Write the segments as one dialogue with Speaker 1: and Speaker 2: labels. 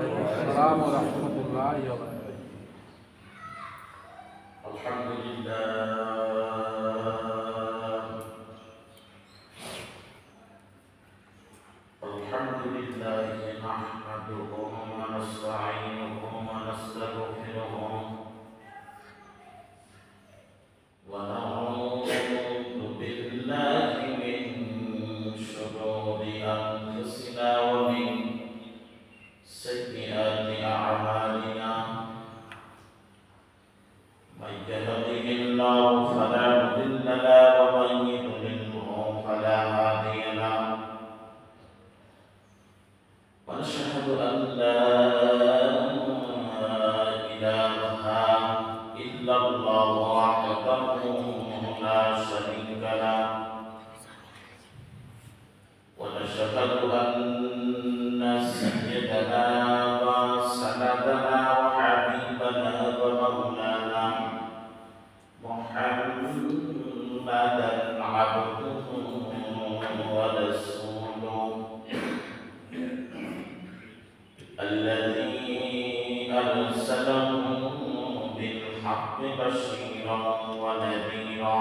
Speaker 1: السلام ورحمة الله وبركاته.
Speaker 2: الحمد لله نحمده ونستعينه ونستغفره ونعوذ بالله من شرور أنفسنا ومن سيئات أعمالنا من يهده الله فلا مضل له ومن يضلله فلا هادي له ونشهد أن لا إله إلا الله وحده لا شريك له ونشهد أن سيدنا وسندنا وحبيبنا ومولانا محمدا عبده ورسوله الذي أرسله بالحق بشيرا ونذيرا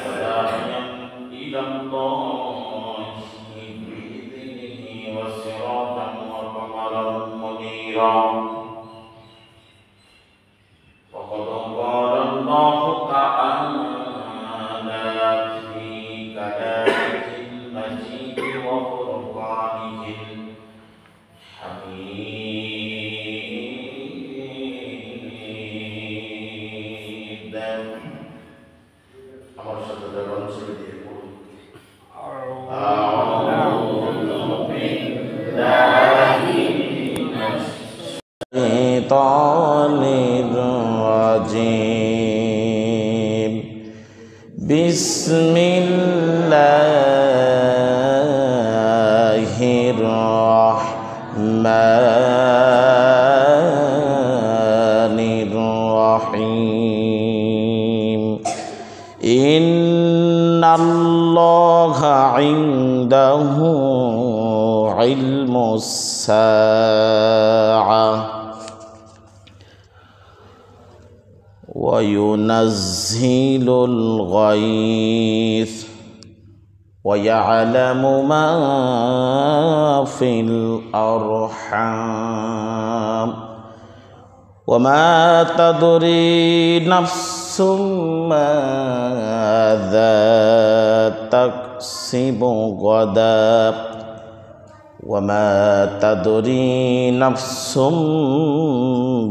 Speaker 2: وداعيا إلى الله بإذنه وسراجا وقمرا منيرا وقد قال الله تعالى في كلامه المجيد وفرقانه حميد আমার সাথে জবান ছেড়ে দিয়ে পড়ুন আউযু বিল্লাহি মিনাশ শাইতানির রাজীম বিসমিল্লাহির রাহমানির রাহিম ইন্নাল্লাহা ইনদাহু ইলমুস সাআহ ওয়া ইউনাজ্জিলুল গায়থ ওয়া ইয়া'লামু মা ফিল আরহাম وما تدري نفس ماذا تكسب غدا وما تدري نفس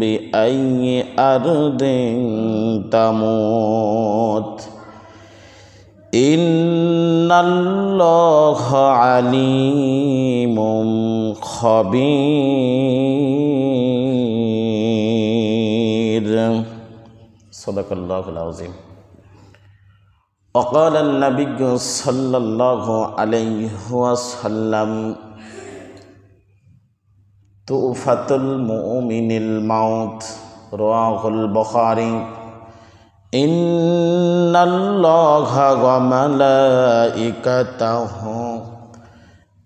Speaker 2: بأي أرض تموت إن الله عليم خبير صدق الله العظيم وقال النبي صلى الله عليه وسلم تؤفة المؤمن الموت رواه البخاري إن الله وملائكته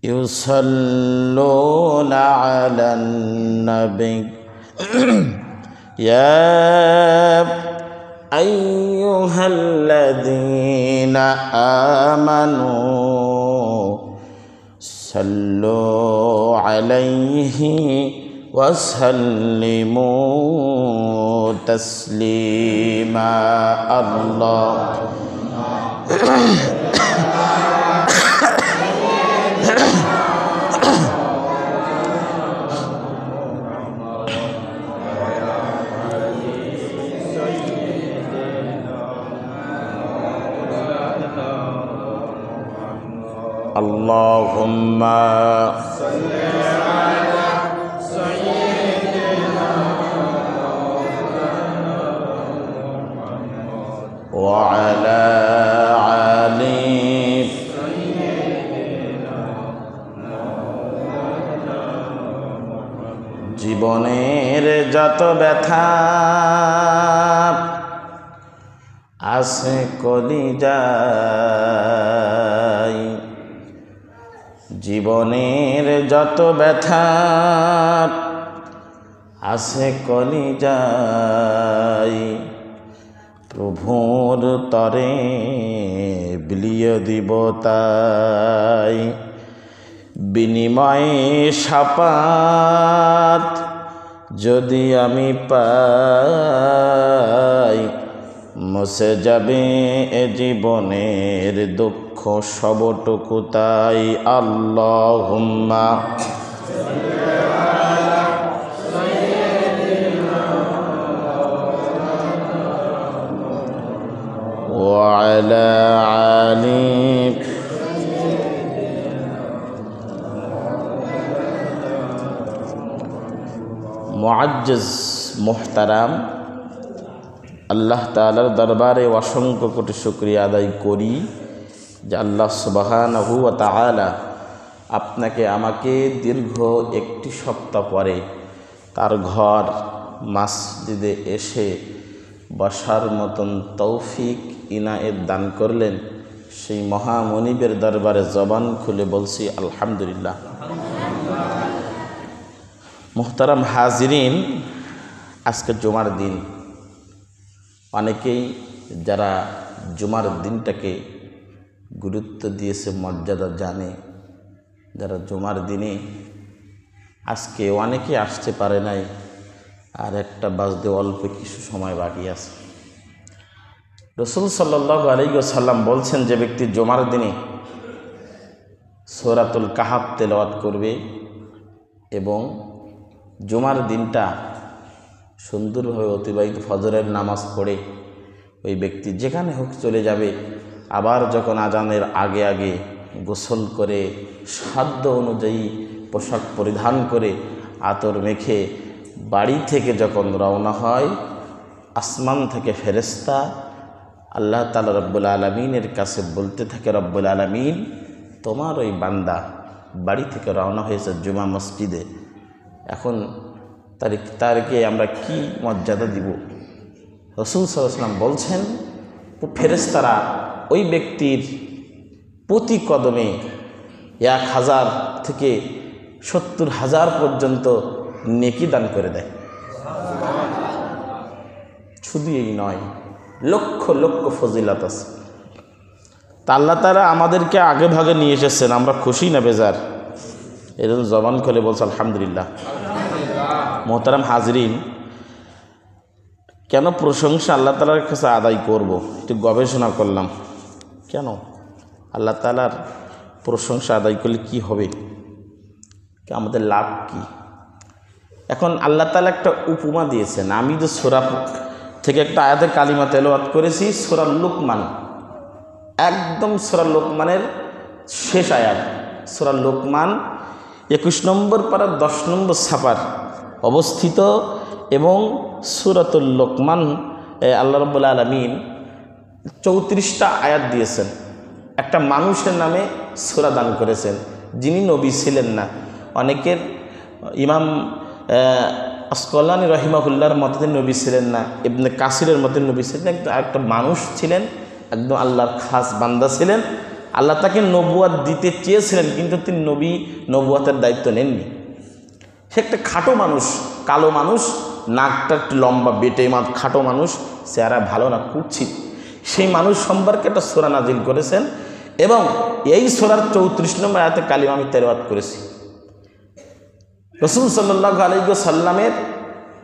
Speaker 2: يصلون على النبي يا أيها الذين آمنوا صلوا عليه وسلموا تسليما الله اللهم صل على سيدنا وعلى آل জীবনের যত ব্যথা আছে কলিজায় জীবনের যত ব্যথা আছে কলিজায়, প্রভুর তরে বিলিয়ে দিব তাই। বিনিময়ে শাপাত যদি আমি পাই, মুছে যাবে এ জীবনের দুঃখ সবটুকু তাই। আল্লাহুম্মা ওয়া আলা আলি মুআজ্জাজ মুহতারাম, আল্লাহ তাআলার দরবারে অসংখ্য কোটি শুকরিয়া আদায় করি যে আল্লাহ সুবহানাহু ওয়া তাআলা আপনাকে আমাকে দীর্ঘ একটি সপ্তাহ পরে তার ঘর মসজিদে এসে বসার মতন তৌফিক ইনায়েত দান করলেন। সেই মহামনিবের দরবারে জবান খুলে বলছি আলহামদুলিল্লাহ। মুহতারাম হাজিরিন, আজকে জুমার দিন। অনেকেই যারা জুমার দিনটাকে গুরুত্ব দিয়েছে, মর্যাদা জানে, যারা জুমার দিনে আজকে অনেকে আসতে পারে নাই, আর একটা বাজতে অল্প কিছু সময় বাকি আছে। রাসূল সাল্লাল্লাহু আলাইহি ওয়াসাল্লাম বলছেন, যে ব্যক্তি জুমার দিনে সূরাতুল কাহাফ তেলাওয়াত করবে এবং জুমার দিনটা সুন্দরভাবে অতিবাহিত, ফজরের নামাজ পড়ে ওই ব্যক্তি যেখানে হোক চলে যাবে। আবার যখন আজানের আগে আগে গোসল করে সাধ্য অনুযায়ী পোশাক পরিধান করে আতর মেখে বাড়ি থেকে যখন রওনা হয়, আসমান থেকে ফেরেশতা আল্লাহ তাআলা রব্বুল আলামিনের কাছে বলতে থাকে, রব্বুল আলামিন, তোমার ওই বান্দা বাড়ি থেকে রওনা হয়েছে জুমা মসজিদে, এখন তারকে আমরা কি মর্যাদা দিব? রাসূল সাল্লাল্লাহু আলাইহি ওয়াসাল্লাম বলছেন, ফেরেশতারা ওই ব্যক্তির প্রতি কদমে 1000 থেকে 70,000 পর্যন্ত নেকি দান করে দেয়। শুধু এই নয়, লক্ষ লক্ষ ফজিলত আছে। তা আল্লাহ তাআলা আমাদেরকে আগে ভাগে নিয়ে এসেছেন, আমরা খুশি না বেজার? এরকম জবান খুলে বলছে আলহামদুলিল্লাহ। মোহতারাম হাজরিন, কেন প্রশংসা আল্লাহ তাআলার কাছে আদায় করব? একটু গবেষণা করলাম, কেন আল্লাহ তাআলার প্রশংসা আদায় করলে কি হবে, আমাদের লাভ কি? এখন আল্লাহ তাআলা একটা উপমা দিয়েছেন। আমি যে সূরা থেকে একটা আয়াতে কালিমা তেলাওয়াত করেছি, সূরা লুকমান, একদম সূরা লুকমানের শেষ আয়াত, সূরা লুকমান 21 নম্বর পারার 10 নম্বর ছাপার অবস্থিত। এবং সূরাতুল লুকমান আল্লাহ রাব্বুল আলামিন 34টা আয়াত দিয়েছেন। একটা মানুষের নামে সূরা দান করেছেন, যিনি নবী ছিলেন না। অনেকের ইমাম আসকালানি রহিমাহুল্লাহর মতে নবী ছিলেন না, ইবনে কাসিরের মতে নবী ছিলেন, একটা মানুষ ছিলেন, একদম আল্লাহর খাস বান্দা ছিলেন। আল্লাহ তাকে নবুয়াত দিতে চেয়েছিলেন, কিন্তু তিনি নবুয়াতের দায়িত্ব নেননি। সে একটা খাটো মানুষ, কালো মানুষ, নাকটা একটু লম্বা, বেটে মাপ, খাটো মানুষ, চেহারা ভালো না, কুৎসিত। সেই মানুষ সম্পর্কে একটা সূরা নাজিল করেছেন এবং এই সূরার 34 নম্বর আয়াতে কালিমা আমি তেলাওয়াত করেছি। রাসূল সাল্লাল্লাহু আলাইহি ওয়াসাল্লামের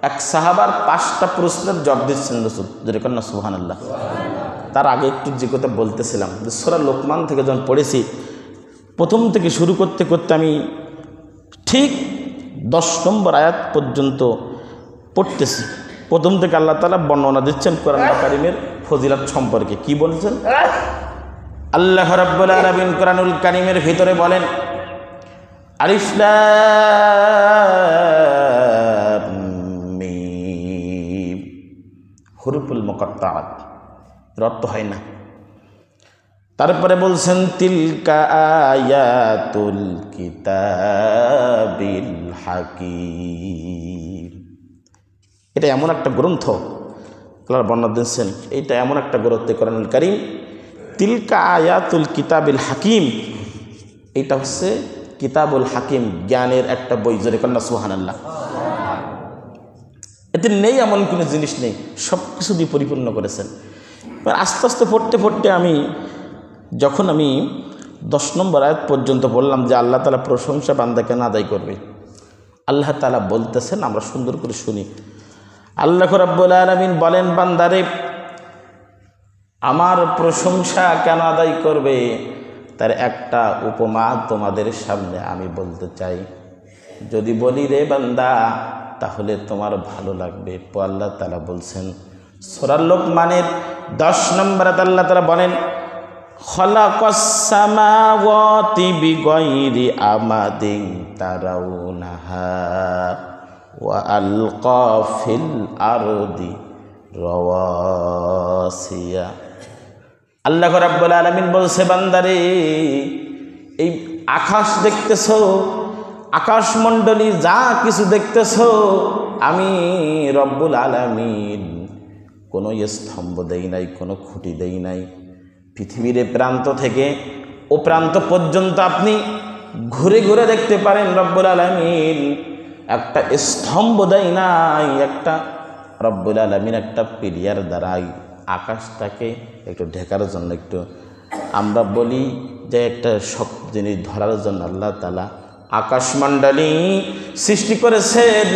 Speaker 2: এক সাহাবার 5টা প্রশ্নের জবাব দিচ্ছেন রাসূল, যেরকম না সুবহানাল্লাহ। তার আগে একটু যে কথা বলতেছিলাম, যে সূরা লোকমান থেকে যখন পড়েছি, প্রথম থেকে শুরু করতে করতে আমি ঠিক 10 নম্বর আয়াত পর্যন্ত পড়তেছি। প্রথম থেকে আল্লাহ তাআলা বর্ণনা দিচ্ছেন কোরআন কারীমের ফজিলত সম্পর্কে। কি বলছেন? আল্লাহ রাব্বুল আলামিন কোরআনুল কারীমের ভিতরে বলেন, আলিফ লাম মিম, হুরুফুল মুকাত্তাআত, অর্থ হয় না। তারপরে বলছেন, তিলকা আয়াতুল কিতাবিল হাকিম। এটা এমন একটা গ্রন্থ, আল্লাহর বর্ণনা দিচ্ছেন, এইটা এমন একটা গ্রন্থ কোরআনুল কারীম, তিলকা আয়াতুল কিতাবিল হাকিম, এইটা হচ্ছে কিতাবুল হাকিম, জ্ঞানের একটা বই, জোরে কন্যা সুবহানাল্লাহ। এতে নেই এমন কোনো জিনিস নেই, সব কিছু দিয়ে পরিপূর্ণ করেছেন। আস্তে আস্তে পড়তে পড়তে যখন আমি 10 নম্বর আয়াত পর্যন্ত বললাম যে আল্লাহ তাআলা প্রশংসা বান্দাকে না আদায় করবে, আল্লাহ তাআলা বলতেছেন, আমরা সুন্দর করে শুনি। আল্লাহ রাব্বুল আলামিন বলেন, বান্দারে আমার প্রশংসা কেন আদায় করবে, তার একটা উপমা তোমাদের সামনে আমি বলতে চাই। যদি বলি রে বান্দা তাহলে তোমার ভালো লাগবে। আল্লাহ তাআলা বলছেন সূরা লোকমানের 10 নম্বর আয়াতে আল্লাহ তাআলা বলেন, খালাকাস সামাওয়াতি বিগাইরি আমাদিন তারাউনাহা ওয়া আলকা ফিল আরদি রাওয়াসিয়া। আল্লাহ রাব্বুল আলামিন বলছে, বান্দারে এই আকাশ দেখতেছো, আকাশমণ্ডলী যা কিছু দেখতেছো, আমি রব্বুল আলামিন কোনো স্তম্ভ দেই নাই, কোনো খুঁটি দেই নাই। পৃথিবীর প্রান্ত থেকে ও প্রান্ত পর্যন্ত আপনি ঘুরে ঘুরে দেখতে পারেন, রব্বুল আলামিন একটা স্তম্ভ দেয় নাই, একটা রব্বুল আলামিন একটা পিলিয়ার দ্বারাই আকাশটাকে একটু ঢেকার জন্য, একটু আমরা বলি যে একটা শক্ত জিনিস ধরার জন্য আল্লাহ তাআলা আকাশমণ্ডলী সৃষ্টি করেছেন।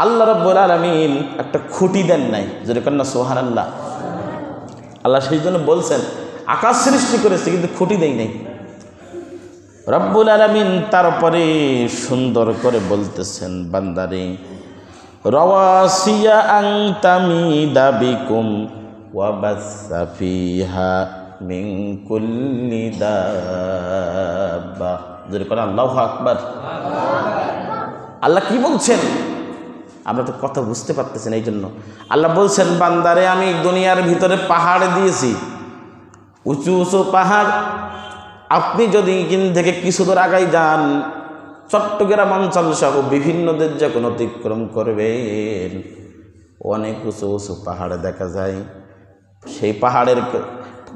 Speaker 2: আল্লাহ রাব্বুল আলামিন একটা খুঁটি দেন নাই, যেরকম না সুবহানাল্লাহ। আল্লাহ সেই জন্য বলছেন আকাশ সৃষ্টি করেছে কিন্তু খুঁটি দেই নাই রব্বুল আলামিন। তারপরে সুন্দর করে বলতেছেন, বান্দারে রাওয়াসিয়া আন তামিদা বিকুম ওয়া বাসসা ফিহা মিন কুল্লি দাব্বা। যেরকম আল্লাহু আকবার। আল্লাহ কি বলছেন আমরা তো কথা বুঝতে পারতেছেন। এই জন্য আল্লাহ বলছেন, বান্দারে আমি দুনিয়ার ভিতরে পাহাড় দিয়েছি, উঁচু উঁচু পাহাড়। আপনি যদি এখান থেকে কিছু দূর আগাই যান, চট্টগ্রাম অঞ্চল সহ বিভিন্ন দেশ যখন অতিক্রম করবেন, অনেক উঁচু উঁচু পাহাড় দেখা যায়। সেই পাহাড়ের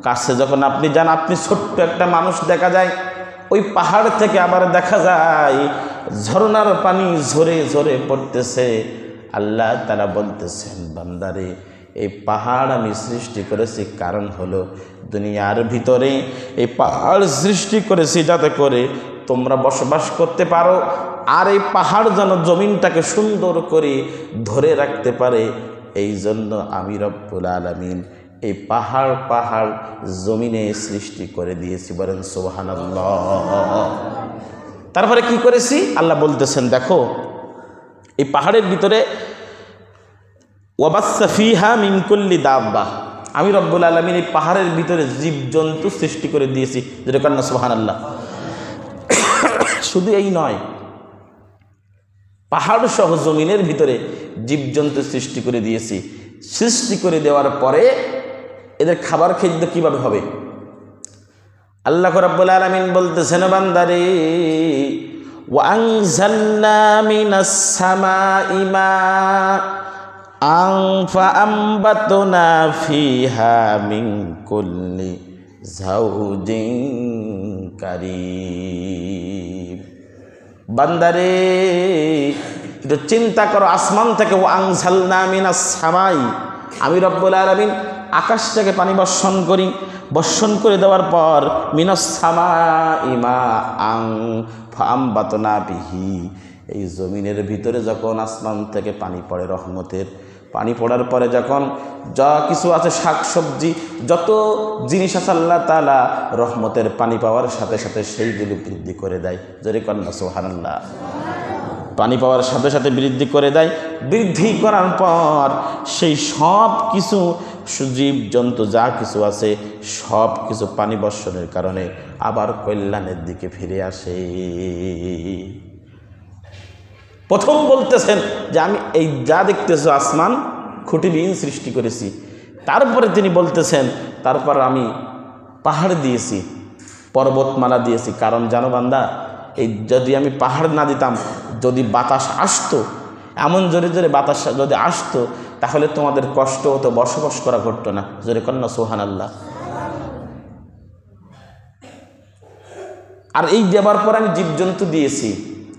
Speaker 2: কাছে যখন আপনি যান, আপনি ছোট্ট একটা মানুষ দেখা যায়। ওই পাহাড় থেকে আবার দেখা যায় ঝর্ণার পানি ঝরে ঝরে পড়তেছে। আল্লাহ তাআলা বলতেছেন, বান্দারে এই পাহাড় আমি সৃষ্টি করেছি, কারণ হলো দুনিয়ার ভিতরে এই পাহাড় সৃষ্টি করেছি যাতে করে তোমরা বসবাস করতে পারো, আর এই পাহাড় যেন জমিনটাকে সুন্দর করে ধরে রাখতে পারে। এই জন্য আমি রব্বুল আলামিন এই পাহাড় জমিনে সৃষ্টি করে দিয়েছি। বলেন সুবহানাল্লাহ। তারপরে কি করেছি আল্লাহ বলতেছেন, দেখো এই পাহাড়ের ভিতরে ওয়া বাসসা ফিহা মিন কুল্লি দাব্বা, আমি রব্বুল আলামিন এই পাহাড়ের ভিতরে জীবজন্তু সৃষ্টি করে দিয়েছি। যেটা কন্যা সুবহানাল্লাহ। শুধু এই নয়, পাহাড় সহ জমিনের ভিতরে জীবজন্তু সৃষ্টি করে দিয়েছি। সৃষ্টি করে দেওয়ার পরে এদের খাবার খাদ্য কিভাবে হবে? আল্লাহ রাব্বুল আলামিন বলতেছেন, বান্দারে ওয়া আনজালনা মিনাস সামাই মাআন ফাআমবাতনা ফিহা মিন কুল্লি যাওজিন কারীম। বান্দারে একটু চিন্তা করো, আসমান থেকে ওয়া আনজালনা মিনাস সামাই, আমি রব্বুল আলামিন আকাশ থেকে পানি বর্ষণ করে দেওয়ার পর মিনাস সামাই মাআন ফাআমবাতনা বিহি, এই জমিনের ভিতরে যখন আসমান থেকে পানি পড়ে, রহমতের পানি পড়ার পরে যখন যা কিছু আছে, শাকসবজি যত জিনিস আছে, আল্লাহ তাআলা রহমতের পানি পাওয়ার সাথে সাথে সেইগুলো বৃদ্ধি করে দেয়। জোরে কন্যা সুবহানাল্লাহ। পানি পাওয়ার সাথে সাথে বৃদ্ধি করে দেয়। বৃদ্ধি করার পর সেই সব কিছু জীবজন্তু যা কিছু আছে সব কিছু পানি বর্ষণের কারণে আবার কল্যাণের দিকে ফিরে আসে। প্রথম বলতেছেন যে আমি এই যা দেখতেছো আসমান খুঁটিবিহীন সৃষ্টি করেছি। তারপরে তিনি বলতেছেন, তারপর আমি পাহাড় দিয়েছি, পর্বতমালা দিয়েছি। কারণ জানো বান্দা, এই যদি আমি পাহাড় না দিতাম, যদি বাতাস আসতো, এমন জোরে জোরে বাতাস যদি আসতো, তাহলে তোমাদের কষ্ট হতো, বসবাস করা ঘটতো না। জোরে কন্যা সুবহানাল্লাহ। আর এই দেবার পর আমি জীবজন্তু দিয়েছি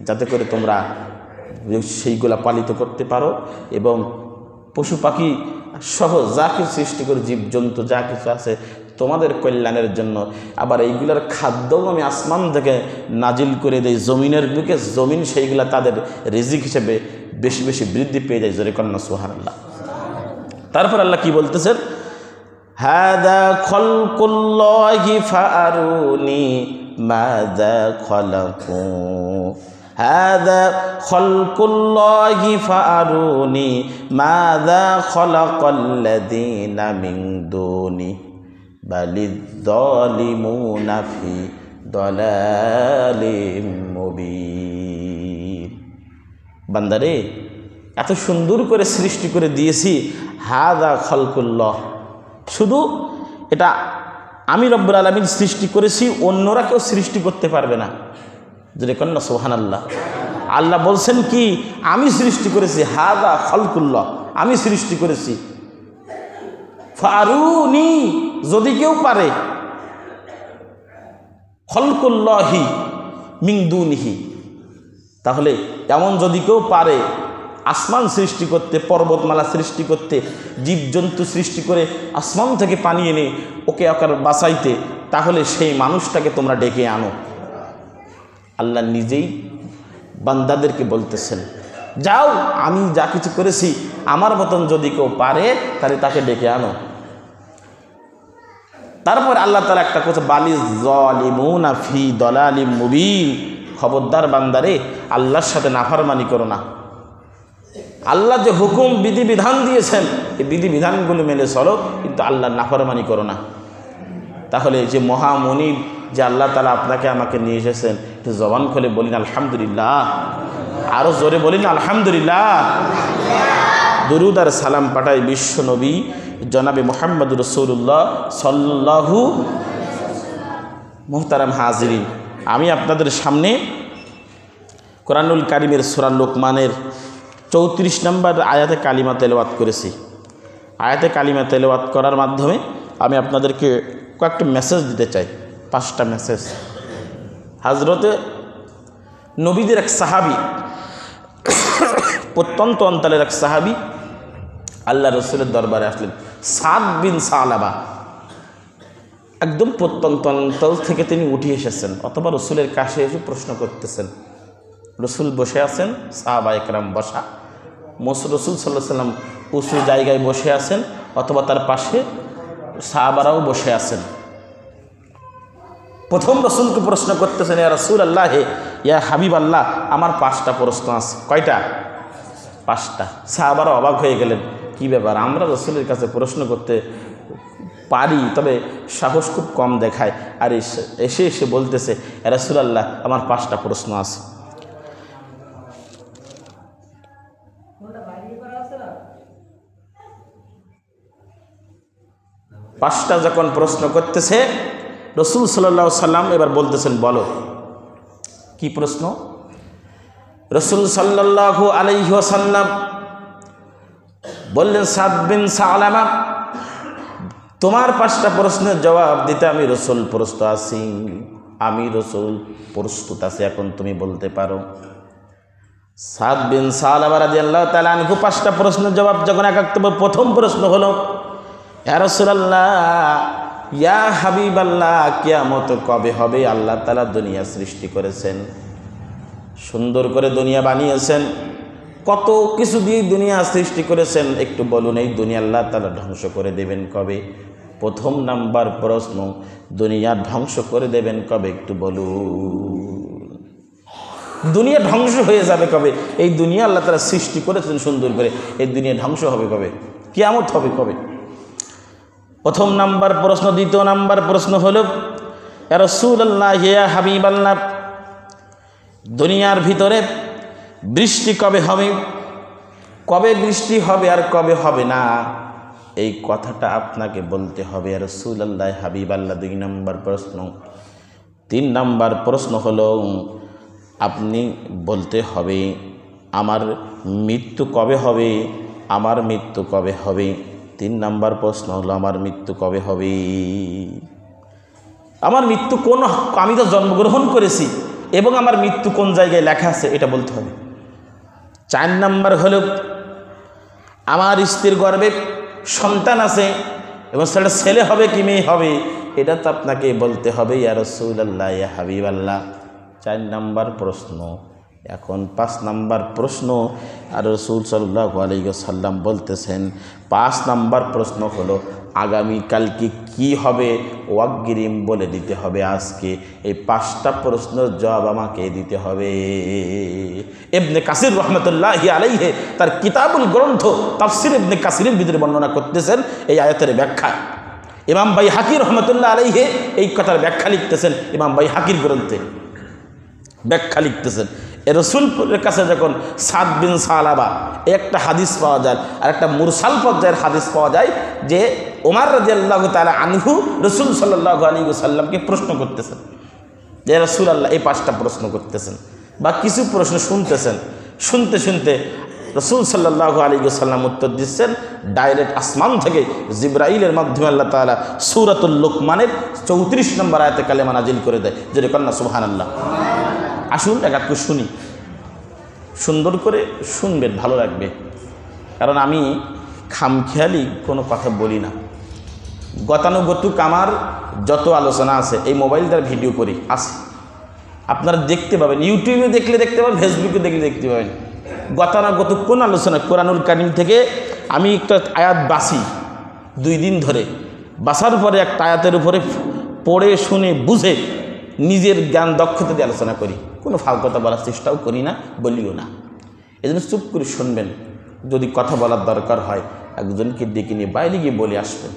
Speaker 2: যাতে করে তোমরা সেইগুলা পালিত করতে পারো এবং পশু পাখি সহ যা কিছু সৃষ্টি করে জীবজন্তু যা কিছু আছে তোমাদের কল্যাণের জন্য। আবার এইগুলার খাদ্যও আমি আসমান থেকে নাজিল করে দেই জমিনের বুকে, জমিন সেইগুলা তাদের রিজিক হিসেবে বেশি বেশি বৃদ্ধি পেয়ে যায়। জোরে কন্যা সুবহানাল্লাহ। তারপর আল্লাহ কি বলতেছেন, হাদা খলকুল্লাহি ফাআরুনি মাযা খলাকু, হাদা খলকুল্লাহি ফাআরুনি মাযা খলাকাল্লাযীনা মিন দুনি বালিয-যালিমুনা ফি দালালিম মুবিন। বান্দারে, এত সুন্দর করে সৃষ্টি করে দিয়েছি, হাদা খলকুল্লাহ, শুধু এটা আমি রব্বুল আলামিন সৃষ্টি করেছি, অন্যরা কেউ সৃষ্টি করতে পারবে না। যদি কন্যা সুবহানাল্লাহ। আল্লাহ বলছেন কি, আমি সৃষ্টি করেছি, হাদা খলকুল্লাহ, আমি সৃষ্টি করেছি। ফারুনি, যদি কেউ পারে, খলকুল্লাহি মিন দুনিহি, তাহলে এমন যদি কেউ পারে আসমান সৃষ্টি করতে, পর্বতমালা সৃষ্টি করতে, জীবজন্তু সৃষ্টি করে আসমান থেকে পানি এনে ওকে আকার বাঁচাইতে, তাহলে সেই মানুষটাকে তোমরা ডেকে আনো। আল্লাহ নিজেই বান্দাদেরকে বলতেছেন, যাও, আমি যা কিছু করেছি আমার মতন যদি কেউ পারে তাহলে তাকে ডেকে আনো। তারপর আল্লাহ তাআলা একটা কথা, বালিয-যালিমুনা ফি দালালিম মুবিন, খবরদার বান্দারে, আল্লাহর সাথে নাফরমানি করো না। আল্লাহ যে হুকুম বিধিবিধান দিয়েছেন এই বিধিবিধানগুলো মেনে চলো, কিন্তু আল্লাহর নাফরমানি করো না। তাহলে যে মহামনিব যে আল্লাহ তাআলা আপনাকে আমাকে নিয়ে এসেছেন, একটু জবান খুলে বলিন আলহামদুলিল্লাহ, আরও জোরে বলিন আলহামদুলিল্লাহ। দুরুদ আর সালাম পাঠাই বিশ্ব নবী জনাবে মুহাম্মদ রাসূলুল্লাহ সাল্লাল্লাহু। মুহতারাম হাজিরিন, আমি আপনাদের সামনে কোরআনুল কারীমের সূরা লোকমানের 34 নম্বর আয়াতে কালিমা তেলাওয়াত করেছি। আয়াতে কালিমা তেলাওয়াত করার মাধ্যমে আমি আপনাদেরকে কয়েকটা মেসেজ দিতে চাই, 5টা মেসেজ। হযরতে নবীদের এক সাহাবী, প্রত্যন্ত অঞ্চলের এক সাহাবী আল্লাহ রসুলের দরবারে আসলেন। সাদ বিন সালাবা, একদম প্রত্যন্ত অঞ্চল থেকে তিনি উঠে এসেছেন, অথবা রসুলের কাছে এসে প্রশ্ন করতেছেন। রসুল বসে আছেন, সাহাবা একরাম বসা, রসুল সাল্লাল্লাহু আলাইহি সাল্লাম উঁচু জায়গায় বসে আছেন, অথবা তার পাশে সাহাবারাও বসে আছেন। প্রথম রসুলকে প্রশ্ন করতেছেন, ইয়া রাসূলুল্লাহ, ইয়া হাবিব আল্লাহ, আমার 5টা প্রশ্ন আছে। কয়টা? 5টা। সাহাবারা অবাক হয়ে গেলেন, কি ব্যাপার, আমরা রসুলের কাছে প্রশ্ন করতে পারি, তবে সাহস খুব কম দেখায়, আর এসে এসে বলতেছে, ইয়া রাসূলুল্লাহ, আমার 5টা প্রশ্ন আছে। পাঁচটা যখন প্রশ্ন করতেছে, রসুল সাল্লাল্লাহু আলাইহি সাল্লাম এবার বলতেছেন, বলো কি প্রশ্ন। রসুল সাল্লাল্লাহু আলাইহি ওয়াসাল্লাম বললেন, সাদ বিন সালামা, তোমার 5টা প্রশ্নের জবাব দিতে আমি রসুল প্রস্তুত আছি, আমি রসুল প্রস্তুত আছি, এখন তুমি বলতে পারো। সাদ বিন সালামা রাদিয়াল্লাহু তাআলা আনহু 5টা প্রশ্নের জবাব যখন প্রথম প্রশ্ন হলো, ইয়া রাসূলুল্লাহ, ইয়া হাবিবাল্লাহ, কিয়ামত কবে হবে? আল্লাহ তাআলা দুনিয়া সৃষ্টি করেছেন, সুন্দর করে দুনিয়া বানিয়েছেন, কত কিছু দিয়ে দুনিয়া সৃষ্টি করেছেন, একটু বলুন এই দুনিয়া আল্লাহ তাআলা ধ্বংস করে দেবেন কবে? প্রথম নাম্বার প্রশ্ন, দুনিয়া ধ্বংস করে দেবেন কবে, একটু বলুন। দুনিয়া ধ্বংস হয়ে যাবে কবে? এই দুনিয়া আল্লাহ তাআলা সৃষ্টি করেছেন সুন্দর করে, এই দুনিয়া ধ্বংস হবে কবে? কিয়ামত হবে কবে? প্রথম নাম্বার প্রশ্ন। দ্বিতীয় নাম্বার প্রশ্ন হলো, ইয়া রাসূলুল্লাহ, ইয়া হাবিবাল্লাহ, দুনিয়ার ভিতরে বৃষ্টি কবে হবে? কবে বৃষ্টি হবে আর কবে হবে না, এই কথাটা আপনাকে বলতে হবে, ইয়া রাসূলুল্লাহ, হাবিবাল্লাহ। 2 নম্বর প্রশ্ন। 3 নম্বর প্রশ্ন হলো, আপনি বলতে হবে আমার মৃত্যু কবে হবে, আমার মৃত্যু কবে হবে। 3 নম্বর প্রশ্ন হলো, আমার মৃত্যু কবে হবে। আমার মৃত্যু কোন, আমি তো জন্মগ্রহণ করেছি এবং আমার মৃত্যু কোন জায়গায় লেখা আছে এটা বলতে হবে। 4 নাম্বার হলো আমার স্ত্রীর গর্ভে সন্তান আছে এবং সেটা ছেলে হবে কি মেয়ে হবে এটা তো আপনাকে বলতে হবে ইয়া রাসূলুল্লাহ, ইয়া হাবিবাল্লাহ। 4 নাম্বার প্রশ্ন। এখন 5 নাম্বার প্রশ্ন, আর রাসূল সাল্লাল্লাহু আলাইহি ওয়াসাল্লাম বলতেছেন 5 নাম্বার প্রশ্ন হলো আগামীকালকে কি হবে ওয়াগ্রিম বলে দিতে হবে আজকে। এই 5টা প্রশ্নের জবাব আমাকে দিতে হবে। ইবনে কাসির রহমতুল্লাহি আলাইহি তার কিতাবুল গ্রন্থ তাফসির ইবনে কাসিরের ভিতরে বর্ণনা করতেছেন এই আয়াতের ব্যাখ্যা। ইমাম বাইহাকি রহমতুল্লাহ আলাইহি এই কথার ব্যাখ্যা লিখতেছেন, ইমাম বাইহাকির গ্রন্থে ব্যাখ্যা লিখতেছেন। রসুলের কাছে যখন সাদ বিন সালাবা একটা হাদিস পাওয়া যায় আর একটা মুরসাল পর্যায়ের হাদিস পাওয়া যায় যে ওমর রাদিয়াল্লাহু তাআলা আনহু রসুল সাল্লাল্লাহু আলাইহি ওয়াসাল্লামকে প্রশ্ন করতেছেন যে রাসূলুল্লাহ এই 5টা প্রশ্ন করতেছেন বা কিছু প্রশ্ন শুনতেছেন। শুনতে শুনতে রসুল সাল্লাল্লাহু আলাইহি ওয়াসাল্লাম উত্তর দিচ্ছেন ডাইরেক্ট আসমান থেকে জিবরাইলের মাধ্যমে আল্লাহ তাআলা সূরাতুল লুকমানের 34 নম্বর আয়াতে কালেমা নাজিল করে দেয়, যে কন্যা সুবহানাল্লাহ। আসুন একটু শুনি, সুন্দর করে শুনবেন, ভালো লাগবে। কারণ আমি খামখেয়ালি কোনো কথা বলি না। গতানুগতিক আমার যত আলোচনা আছে এই মোবাইলটার ভিডিও করি আছে, আপনারা দেখতে পাবেন, ইউটিউবে দেখলে দেখতে পাবেন, ফেসবুকে দেখলে দেখতে পাবেন। গতানুগতিক কোন আলোচনা কোরআনুল কারীম থেকে আমি একটা আয়াত বাসি 2 দিন ধরে, বাসার পরে একটা আয়াতের উপরে পড়ে শুনে বুঝে নিজের জ্ঞান দক্ষতা দিয়ে আলোচনা করি, কোনো ফাল কথা বলার চেষ্টাও করি না, বলিও না। এই জন্য চুপ করে শুনবেন। যদি কথা বলার দরকার হয় একজনকে ডেকে নিয়ে বাইরে গিয়ে বলে আসবেন,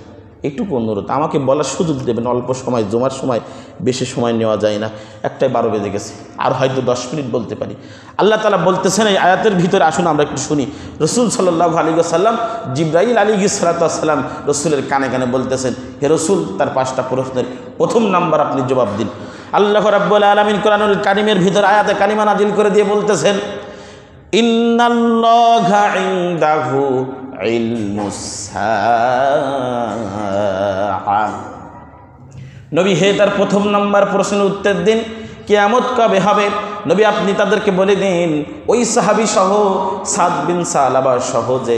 Speaker 2: এটুকু অনুরোধ। আমাকে বলার সুযোগ দেবেন, অল্প সময়, জমার সময় বেশি সময় নেওয়া যায় না। 1:12 বেজে গেছে, আর হয়তো 10 মিনিট বলতে পারি। আল্লাহ তাআলা বলতেছেন এই আয়াতের ভিতরে, আসুন আমরা একটু শুনি। রাসূল সাল্লাল্লাহু আলাইহি ওয়াসাল্লাম জিবরাইল আলাইহিস সালাম রসুলের কানে কানে বলতেছেন, হে রসুল, তার 5টা প্রশ্নের প্রথম নাম্বার আপনি জবাব দিন। আল্লাহ রাব্বুল আলামিন কোরআনুল কারীমের ভিতর আয়াতে কারিমা নাজিল করে দিয়ে বলতেছেন, ইন্নাল্লাহা ইনদাহু ইলমুস সাআ। নবী হে, তার প্রথম নাম্বার প্রশ্নের উত্তর দিন, কিয়ামত কবে হবে? নবী আপনি তাদেরকে বলে দিন, ওই সাহাবী সহ সাদ বিন সালাবা সহ যে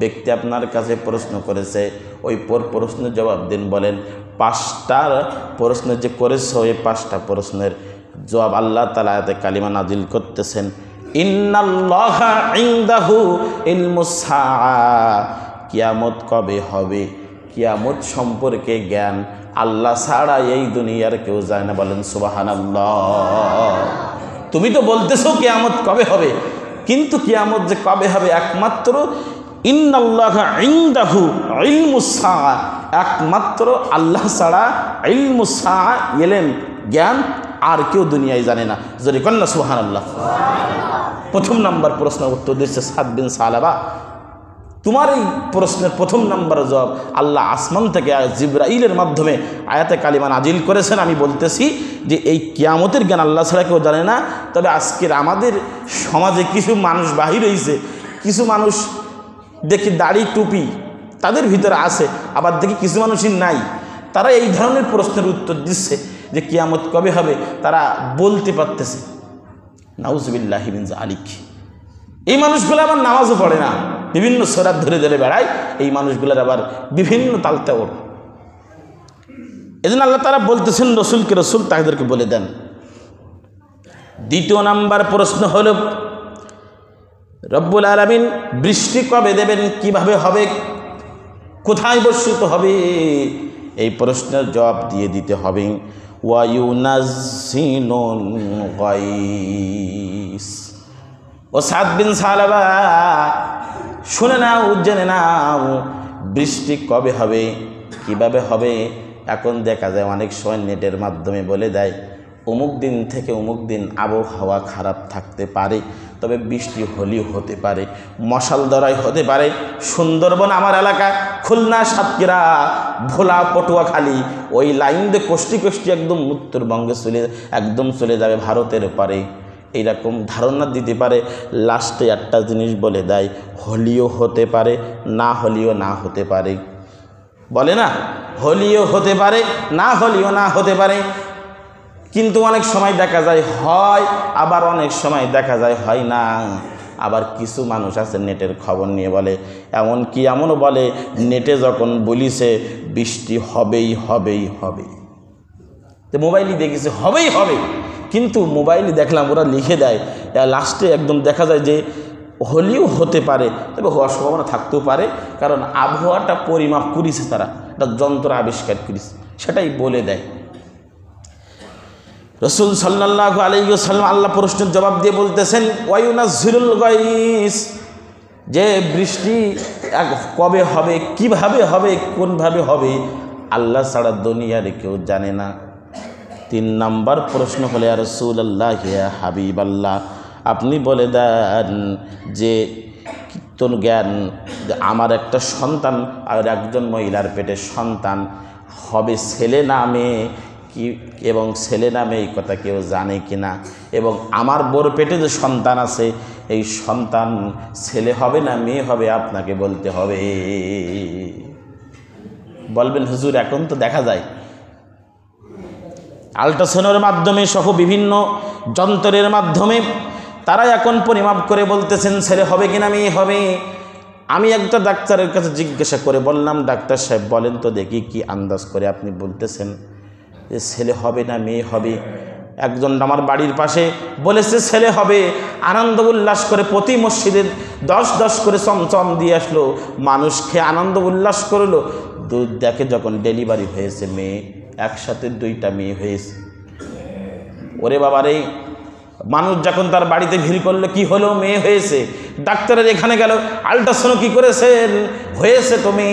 Speaker 2: ব্যক্তি আপনার কাছে প্রশ্ন করেছে ওই প্রশ্নের জবাব দিন। বলেন 5টার প্রশ্ন যে করেছে ওই 5টা প্রশ্নের জবাব আল্লাহ তাআলা আয়াতে কালিমা নাজিল করতেছেন, ইন্নাল্লাহা ইনদাহু ইলমুস সাআ। কিয়ামত কবে হবে, কিয়ামত সম্পর্কে জ্ঞান আল্লাহ ছাড়া এই দুনিয়ার কেউ যায় না। বলেন সুবহানাল্লাহ। তুমি তো বলতেছো কিয়ামত কবে হবে, কিন্তু কিয়ামত যে কবে হবে একমাত্র ইন্নাল্লাহা ইনদাহু ইলমুস সাআ, একমাত্র আল্লাহ ছাড়া ইলমুস সাআ, এলেন জ্ঞান আর কেউ দুনিয়ায় জানে না। যদি কন্যা সুবহানাল্লাহ। প্রথম নাম্বার প্রশ্ন উত্তর দিচ্ছে সাদ বিন সালাবা। তোমার এই প্রশ্নের প্রথম নাম্বার জবাব আল্লাহ আসমান থেকে জিবরাইলের মাধ্যমে আয়াতে কালিমা নাজিল করেছেন। আমি বলতেছি যে এই কিয়ামতের জ্ঞান আল্লাহ ছাড়া কেউ জানে না। তবে আজকের আমাদের সমাজে কিছু মানুষ বাহির হয়েছে, কিছু মানুষ দেখি দাড়ি টুপি তাদের ভিতরে আছে, আবার দেখি কিছু মানুষই নাই। তারা এই ধরনের প্রশ্নের উত্তর দিচ্ছে যে কিয়ামত কবে হবে তারা বলতে পারতেছে। নাউজুবিল্লাহি মিন যালিক। এই মানুষগুলো আবার নামাজও পড়ে না, বিভিন্ন সরাত ধরে ধরে বেড়ায়। এই মানুষগুলোর আবার বিভিন্ন তালতে ওর। এই জন্য আল্লাহ তাআলা বলতেছেন রসুলকে, রসুল তাদেরকে বলে দেন। দ্বিতীয় নাম্বার প্রশ্ন হলো রব্বুল আলামিন বৃষ্টি কবে দেবেন, কিভাবে হবে, কোথায় বর্ষিত হবে, এই প্রশ্নের জবাব দিয়ে দিতে হবে। ওয়া ইউনাজ্জিলুল গায়স। ও সাদ বিন সালাবা, শুনে নাও, জেনে নাও বৃষ্টি কবে হবে, কিভাবে হবে। এখন দেখা যায় অনেক সময় নেটের মাধ্যমে বলে দেয় অমুক দিন থেকে অমুক দিন আবহাওয়া খারাপ থাকতে পারে, তবে বৃষ্টি হলেও হতে পারে, মশালদরাই হতে পারে। সুন্দরবন আমার এলাকা, খুলনা, সাতক্ষীরা, ভোলা, পটুয়াখালী, ওই লাইন দিয়ে কষ্টি কষ্টি একদম উত্তরবঙ্গে একদম চলে যাবে ভারতের পারে, এইরকম ধারণা দিতে পারে। লাস্টে একটা জিনিস বলে দেয় হলেও হতে পারে, না হলেও না হতে পারে। বলে না, হলিও হতে পারে, না হলিও না হতে পারে। কিন্তু অনেক সময় দেখা যায় হয়, আবার অনেক সময় দেখা যায় হয় না। আবার কিছু মানুষ আছে নেটের খবর নিয়ে বলে, এমনকি এমনও বলে নেটে যখন বলিছে বৃষ্টি হবেই হবেই হবে, তো মোবাইলই দেখেছে হবেই হবে, কিন্তু মোবাইলে দেখলাম ওরা লিখে দেয় লাস্টে একদম দেখা যায় যে হলেও হতে পারে, তবে হওয়ার সম্ভাবনা থাকতেও পারে, কারণ আবহাওয়াটা পরিমাপ করেছে, তারা একটা যন্ত্র আবিষ্কার করেছে, সেটাই বলে দেয়। রাসূল সাল্লাল্লাহু আলাইহি ওয়াসাল্লাম আল্লাহ প্রশ্নের জবাব দিয়ে বলতেছেন, ওয়ায়ুনাজ্জিলুল গায়স, যে বৃষ্টি কবে হবে, কিভাবে হবে, কোনভাবে হবে, আল্লাহ ছাড়া দুনিয়ার কেউ জানে না। 3 নাম্বার প্রশ্ন হলো, ইয়া রাসূলুল্লাহ, ইয়া হাবিবাল্লাহ, আপনি বলে দেন যে কীর্তন জ্ঞান, আমার একটা সন্তান আর একজন মহিলার পেটে সন্তান হবে, ছেলে না মেয়ে, কি এবং ছেলে না মেয়ে এই কথা কেউ জানে কিনা, এবং আমার বোর পেটে যে সন্তান আছে এই সন্তান ছেলে হবে না মেয়ে হবে, আপনাকে বলতে হবে। বলবেন হুজুর এখন তো দেখা যায় আল্ট্রাসাউন্ডের মাধ্যমে সহ বিভিন্ন যন্ত্রের মাধ্যমে তারা এখন পরিমাপ করে বলতেছেন ছেলে হবে কিনা মেয়ে হবে। আমি একটা ডাক্তারের কাছে জিজ্ঞাসা করে বললাম, ডাক্তার সাহেব বলেন তো দেখি কি আন্দাজ করে আপনি বলতেছেন যে ছেলে হবে না মেয়ে হবে। একজন আমার বাড়ির পাশে বলেছে ছেলে হবে, আনন্দ উল্লাস করে প্রতি মসজিদে 10 করে চমচম দিয়ে আসলো, মানুষ খেয়ে আনন্দ উল্লাস করলো। দুধ দেখে যখন ডেলিভারি হয়েছে মেয়ে, একসাথে 2টা মেয়ে হয়েছে। ওরে বাবারে, মানুষ যখন তার বাড়িতে ভিড় করলো, কি হলো, মেয়ে হয়েছে। ডাক্তারের এখানে গেল, আল্ট্রাসাউন্ড কি করেছেন, হয়েছে তুমি,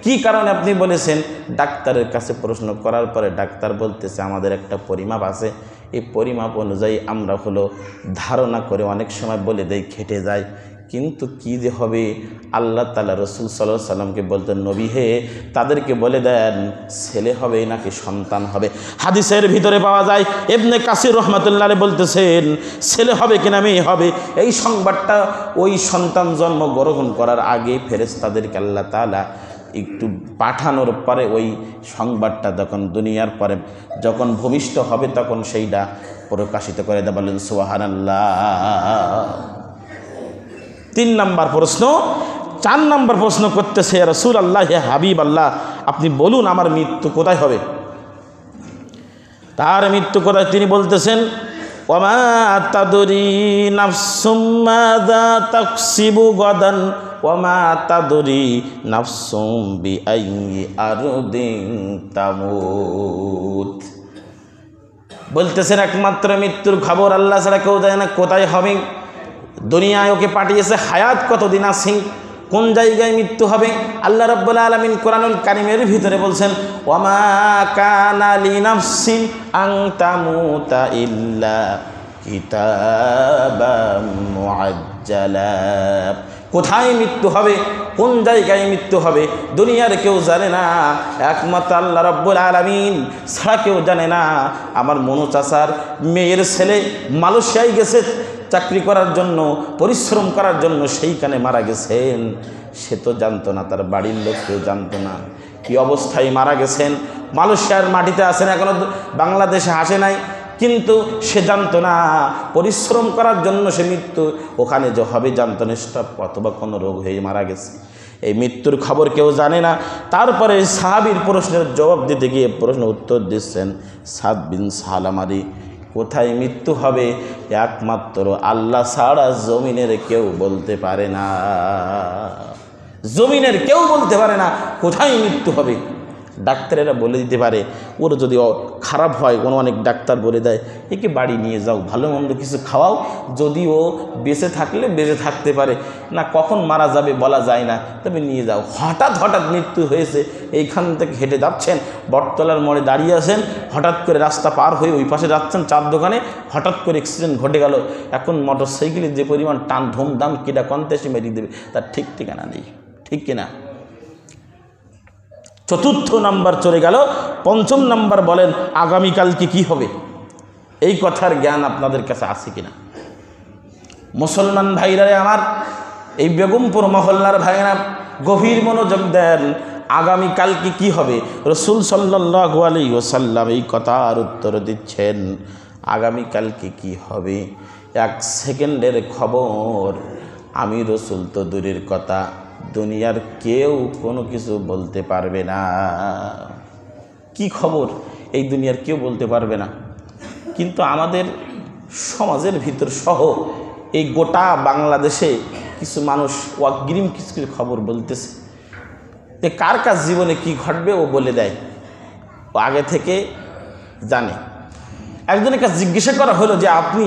Speaker 2: কি কারণে আপনি বলেছেন। ডাক্তারের কাছে প্রশ্ন করার পরে ডাক্তার বলতেছে আমাদের একটা পরিমাপ আছে, এই পরিমাপ অনুযায়ী আমরা হলো ধারণা করে অনেক সময় বলে দেই, খেটে যায়, কিন্তু কি যে হবে আল্লাহ তাআলা রাসূল সাল্লাল্লাহু আলাইহি সাল্লামকে বলতেন, নবী হে তাদেরকে বলে দেন ছেলে হবে নাকি সন্তান হবে। হাদিসের ভিতরে পাওয়া যায় ইবনে কাসির রাহমাতুল্লাহ আলাইহি বলতেছেন ছেলে হবে কিনা মেয়ে হবে, এই সংবাদটা ওই সন্তান জন্ম গ্রহণ করার আগে ফেরেশতাদেরকে আল্লাহ তাআলা একটু পাঠানোর পরে ওই সংবাদটা যখন দুনিয়ার পরে যখন ভূমিষ্ঠ হবে তখন সেইটা প্রকাশিত করে দেয়। বলেন সুবহানাল্লাহ। 3 নাম্বার প্রশ্ন। 4 নাম্বার প্রশ্ন করতেছে, ইয়া রাসূলুল্লাহ, হে হাবিব আল্লাহ, আপনি বলুন আমার মৃত্যু কোথায় হবে। তার মৃত্যু কোথায় তিনি বলতেছেন, ওয়ামা তাদরি নাফসুম মাযা তাকসিবু গাদান ওয়ামা তাদরি নাফসুম বিআইয়ি আরদিন তামুত। বলতেছেন একমাত্র মৃত্যুর খবর আল্লাহ ছাড়া কেউ জানে না কোথায় হবে। দুনিয়ায় ওকে পাঠিয়েছে, হায়াত কতদিন আছে, কোন জায়গায় মৃত্যু হবে। আল্লাহ রাব্বুল আলামিন কোরআনুল কারীমের ভিতরে বলছেন, ওয়ামা কানা লিনাফসিন আন তামুতা ইল্লা কিতাবাম মুআজ্জালা। কোথায় মৃত্যু হবে, কোন জায়গায় মৃত্যু হবে দুনিয়ার কেউ জানে না, একমাত্র আল্লাহ রাব্বুল আলামিন ছাড়া কেউ জানে না। আমার মনু চাচার মেয়ের ছেলে মালয়েশিয়ায় গেছে চাকরি করার জন্য, পরিশ্রম করার জন্য, সেইখানে মারা গেছেন। সে তো জানতো না, তার বাড়ির লোক কেউ জানতো না কি অবস্থায় মারা গেছেন। মালয়েশিয়ার মাটিতে আসেন, এখনও বাংলাদেশে আসে নাই, কিন্তু সে জানতো না পরিশ্রম করার জন্য সে মৃত্যু ওখানে যে হবে জানতো না, অথবা কোনো রোগ হয়ে মারা গেছে। এই মৃত্যুর খবর কেউ জানে না। তারপরে সাহাবীর প্রশ্নের জবাব দিতে গিয়ে প্রশ্ন উত্তর দিচ্ছেন সাদ বিন সালামারি, কোথায় মৃত্যু হবে একমাত্র আল্লাহ ছাড়া জমিনের কেউ বলতে পারে না। জমিনের কেউ বলতে পারে না কোথায় মৃত্যু হবে। ডাক্তারেরা বলে দিতে পারে, ওর যদি খারাপ হয় কোনো অনেক ডাক্তার বলে দেয় একে বাড়ি নিয়ে যাও, ভালো মন্দ কিছু খাওয়াও, যদি ও বেঁচে থাকলে বেঁচে থাকতে পারে, না কখন মারা যাবে বলা যায় না, তবে নিয়ে যাও। হঠাৎ মৃত্যু হয়েছে, এইখান থেকে হেঁটে যাচ্ছেন, বটতলার মোড়ে দাঁড়িয়ে আছেন, হঠাৎ করে রাস্তা পার হয়ে ওই পাশে যাচ্ছেন চার দোকানে, হঠাৎ করে অ্যাক্সিডেন্ট ঘটে গেল। এখন মোটর সাইকেলের যে পরিমাণ টান ধুমধাম কিটা কন্তেসে মেরিয়ে দেবে তার ঠিক ঠিকানা নেই, ঠিক কিনা। 4 নাম্বার চলে গেল। 5 নাম্বার বলেন আগামীকালকে কি হবে, এই কথার জ্ঞান আপনাদের কাছে আছে কিনা। মুসলমান ভাইরা আমার, এই বেগমপুর মহল্লার ভাইরা গভীর মনোযোগ দেন। আগামীকালকে কি হবে। রসুল সাল্লাল্লাহু আলাইহি ওয়াসাল্লাম এই কথার উত্তর দিচ্ছেন, আগামীকালকে কি হবে 1 সেকেন্ডের খবর আমি রসুল তো দূরের কথা, দুনিয়ার কেউ কোনো কিছু বলতে পারবে না। কি খবর এই দুনিয়ার কেউ বলতে পারবে না। কিন্তু আমাদের সমাজের ভিতর সহ এই গোটা বাংলাদেশে কিছু মানুষ অগ্রিম কিছু কিছু খবর বলতেছে যে কার কার জীবনে কি ঘটবে ও বলে দেয়, ও আগে থেকে জানে। একজনের কাছে জিজ্ঞাসা করা হলো যে আপনি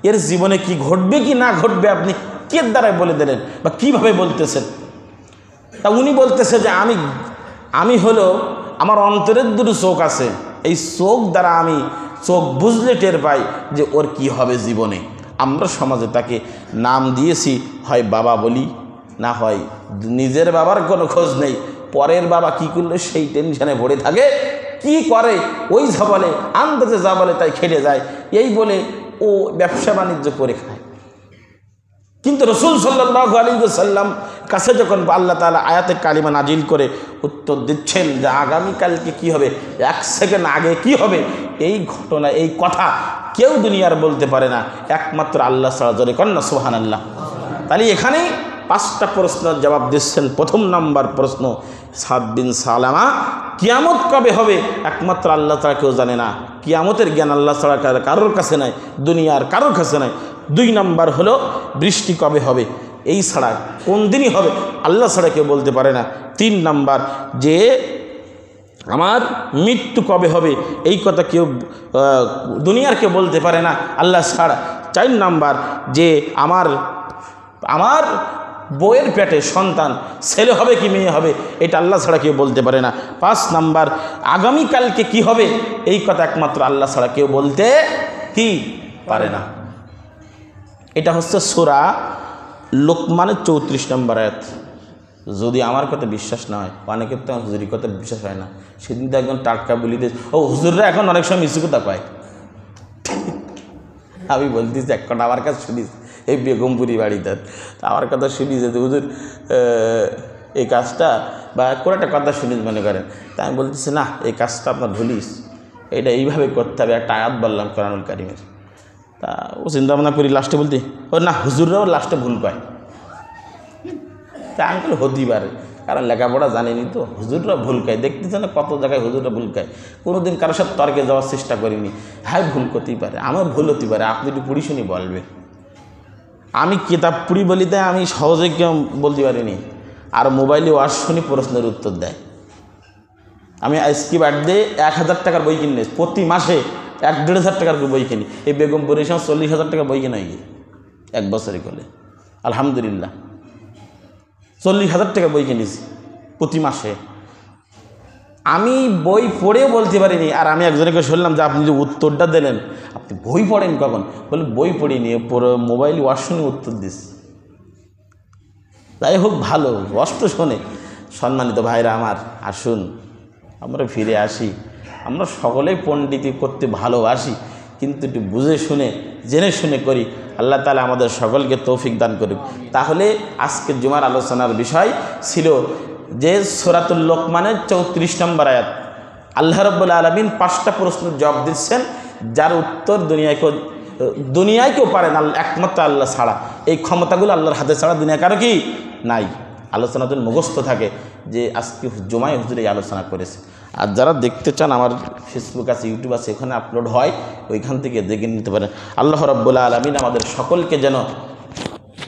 Speaker 2: এর জীবনে কি ঘটবে কি না ঘটবে আপনি কে দ্বারাই বলে দিলেন বা কিভাবে বলতেছেন। তা উনি বলতেছে যে আমি হলো আমার অন্তরের দুটো চোখ আছে, এই চোখ দ্বারা আমি চোখ বুঝলে টের পাই যে ওর কি হবে জীবনে। আমরা সমাজে তাকে নাম দিয়েছি, হয় বাবা বলি, না হয় নিজের বাবার কোনো খোঁজ নেই, পরের বাবা কি করলে সেই টেনশনে পড়ে থাকে, কি করে ওই যা বলে আন্দাজে যা বলে তাই খেটে যায়, এই বলে ও ব্যবসা বাণিজ্য করে খায়। কিন্তু রসুল সাল্লাল্লাহু আলাইহি ওয়াসাল্লাম কাছে যখন আল্লাহ তাআলা আয়াতে কালিমা নাজিল করে উত্তর দিচ্ছেন যে আগামীকালকে কি হবে, 1 সেকেন্ড আগে কি হবে, এই ঘটনা এই কথা কেউ দুনিয়ার বলতে পারে না, একমাত্র আল্লাহ ছাড়া। জোরে কন্যা সুবহানাল্লাহ। তাহলে এখানেই 5টা প্রশ্নের জবাব দিচ্ছেন। প্রথম নাম্বার প্রশ্ন, সাদ বিন সালামা, কিয়ামত কবে হবে একমাত্র আল্লাহ ছাড়া কেউ জানে না, কিয়ামতের জ্ঞান আল্লাহ ছাড়া কারোর কাছে নাই, দুনিয়ার কারোর কাছে নাই। 2 নাম্বার হলো বৃষ্টি কবে হবে, এই ছাড়া কোন দিনই হবে আল্লাহ ছাড়া কেউ বলতে পারে না। 3 নাম্বার যে আমার মৃত্যু কবে হবে, এই কথা কেউ দুনিয়ার কেউ বলতে পারে না আল্লাহ ছাড়া। 4 নাম্বার যে আমার বউয়ের পেটে সন্তান ছেলে হবে কি মেয়ে হবে, এটা আল্লাহ ছাড়া কেউ বলতে পারে না। 5 নাম্বার আগামীকালকে কি হবে, এই কথা একমাত্র আল্লাহ ছাড়া কেউ বলতে কি পারে না। এটা হচ্ছে সূরা লোকমানের 34 নম্বর আয়াত। যদি আমার কথা বিশ্বাস না হয়, অনেকের তো হুজুরির কথা বিশ্বাস হয় না, সেদিন তো একজন টাটকা বলি দিয়ে হুজুররা এখন অনেক সময় মিছু কথা পায়। আমি বলতেছি এখন আমার কাছে শুনিস এই বেগমপুরি বাড়িতে আমার কথা শুনি যে হুজুর এই কাজটা বা কোনো একটা কথা শুনিস মনে করেন, তা আমি বলতেছি না এই কাজটা আপনার ভুলিস, এটা এইভাবে করতে হবে, একটা আয়াত বললাম কোরআনুল কারীমের। তা ও চিন্তা ভাবনা করি লাস্টে বলতে ও না হুজুররাও লাস্টে ভুল পায়। তা আমি হতেই পারে, কারণ লেখাপড়া জানেনি তো, হুজুররা ভুল খায়, দেখতেছে না কত জায়গায় হুজুররা ভুল খায়। কোনোদিন কারোর সাথে তর্কে যাওয়ার চেষ্টা করিনি, হ্যাঁ ভুল করতেই পারে, আমার ভুল হতে পারে, আপনি একটু পড়ি শুনি বলবে। আমি কিতাব পড়ি বলি তাই আমি সহজে কেউ বলতে পারিনি, আর মোবাইলে ওয়াজ শুনি প্রশ্নের উত্তর দেয়। আমি আজকে বার্থডে 1000 টাকার বই কিনে প্রতি মাসে 1-1.5 টাকার বই কিনি। এই বেগমপুরের সময় 40,000 টাকার বই কেনা গিয়ে 1 বছরে করলে আলহামদুলিল্লাহ 40,000 টাকা বই কিনেছি প্রতি মাসে। আমি বই পড়েও বলতে পারিনি, আর আমি একজনকে শুনলাম যে আপনি যে উত্তরটা দিলেন আপনি বই পড়েন কখন, বলে বই পড়িনি, মোবাইল ওয়াশ শুনে উত্তর দিস। যাই হোক ভালো কষ্ট শোনে। সম্মানিত ভাইরা আমার, আসুন আমরা ফিরে আসি। আমরা সকলেই পণ্ডিতি করতে ভালোবাসি, কিন্তু একটু বুঝে শুনে জেনে শুনে করি। আল্লাহ তাআলা আমাদের সকলকে তৌফিক দান করুক। তাহলে আজকের জুমার আলোচনার বিষয় ছিল যে সূরাতুল লোকমানের 34 নম্বর আয়াত। আল্লাহ রাব্বুল আলামিন 5টা প্রশ্নের জবাব দিচ্ছেন, যার উত্তর দুনিয়ায় কেউ পারে না একমাত্র আল্লাহ ছাড়া। এই ক্ষমতাগুলো আল্লাহর হাতে ছাড়া দুনিয়া কারো কি নাই। আলোচনা যদি মুখস্থ থাকে যে আজকে জুমায় হুজুর এই আলোচনা করেছে। আর যারা দেখতে চান আমার ফেসবুক আছে, ইউটিউব আছে, ওখানে আপলোড হয়, ওইখান থেকে দেখে নিতে পারেন। আল্লাহ রাব্বুল আলামিন আমাদের সকলকে যেন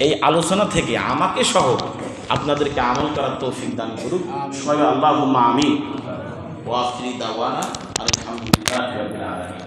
Speaker 2: এই আলোচনা থেকে আমাকে সহ আপনাদেরকে আমল করার তৌফিক দান করুক। সবাই আল্লাহুম্মা আমিন। ওয়া আখিরি দাওয়ানা আলহামদুলিল্লাহি রাব্বিল আলামিন।